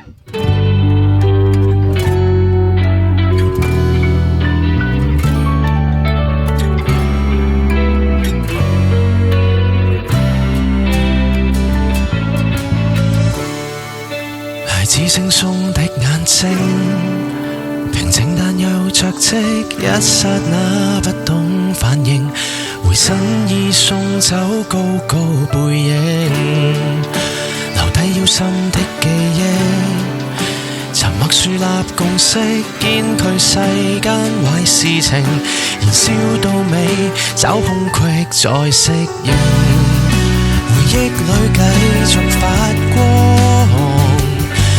孩子惺忪的眼睛，平靜但又着跡，一剎那不懂反應，回身已送走高高背影，留低腰心的記憶，沉默樹立共識，堅拒世間壞事情，燃燒到尾找空隙再適應，回憶裏繼續發光，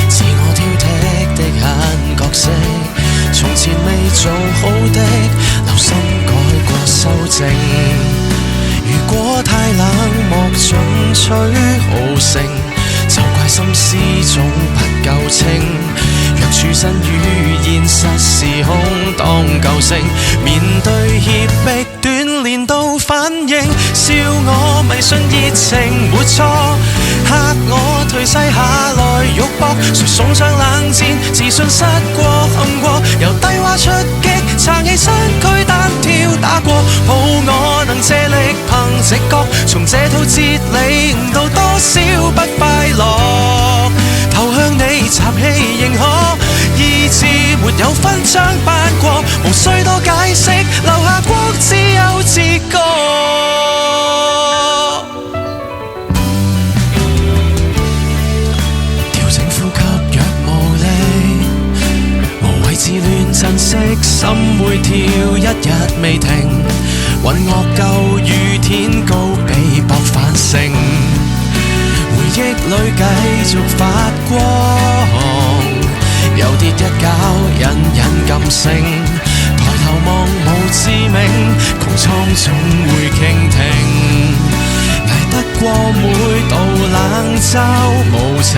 自我挑剔的眼角色，從前未做好的留心改過修正，如果太冷漠進取好勝，就怪心思總不夠清，若處身於現實時空當救星，面對脅迫鍛鍊到反應，笑我迷信熱情沒錯，嚇我頹勢下來肉搏，誰送上冷戰自信失過陷過，由低洼出擊撐起身軀單挑打過，抱我能借力憑直覺，從這套哲理悟到多少不快樂，投向你集氣認可，意志沒有分章斑過，無需多解釋，留下光只有自覺。調整呼吸若無力，無謂自亂陣息，心會跳一日未停，渾噩舊雨天高比搏反勝，回憶裏繼續發光，又跌一跤隱隱感性，抬頭望無致命，穹蒼總會傾聽，捱得過每道冷嘲無情，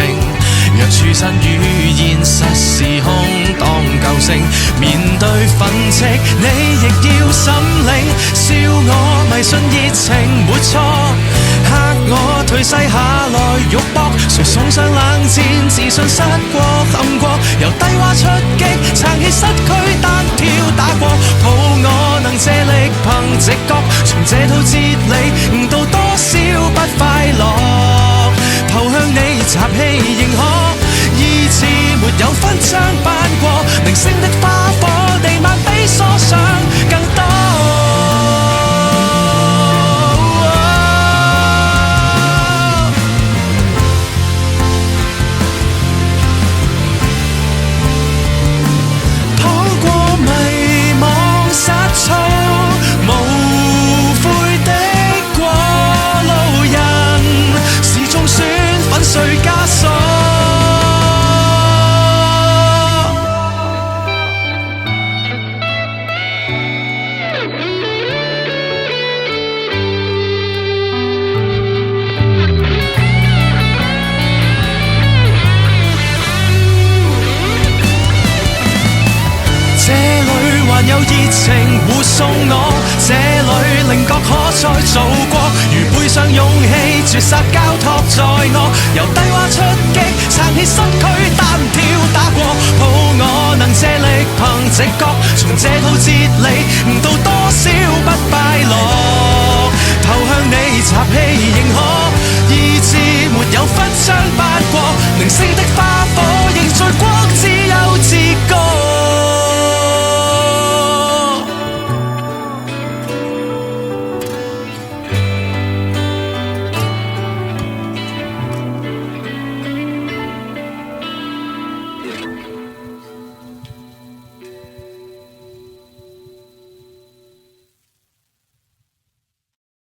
若處身於現實時空當救星，面對憤斥你亦要審領，笑我迷信熱情沒錯，嚇我頹勢下來肉搏，誰送上冷戰自信失過陷過，由低洼出擊撐起失軀單挑打過，抱我能借力憑直覺，從這套哲理悟到多少不快樂，投向你集氣認可，意志沒有分章斑過，明星的花火地萬比所想更多。有熱情護送我，這裏稜角可再做過，如背上勇氣絕殺交託在我，由低洼出擊撐起身軀單挑打過，抱我能借力憑直覺，從這套哲理悟到多少不快樂，投向你集氣認可，意志沒有分章斑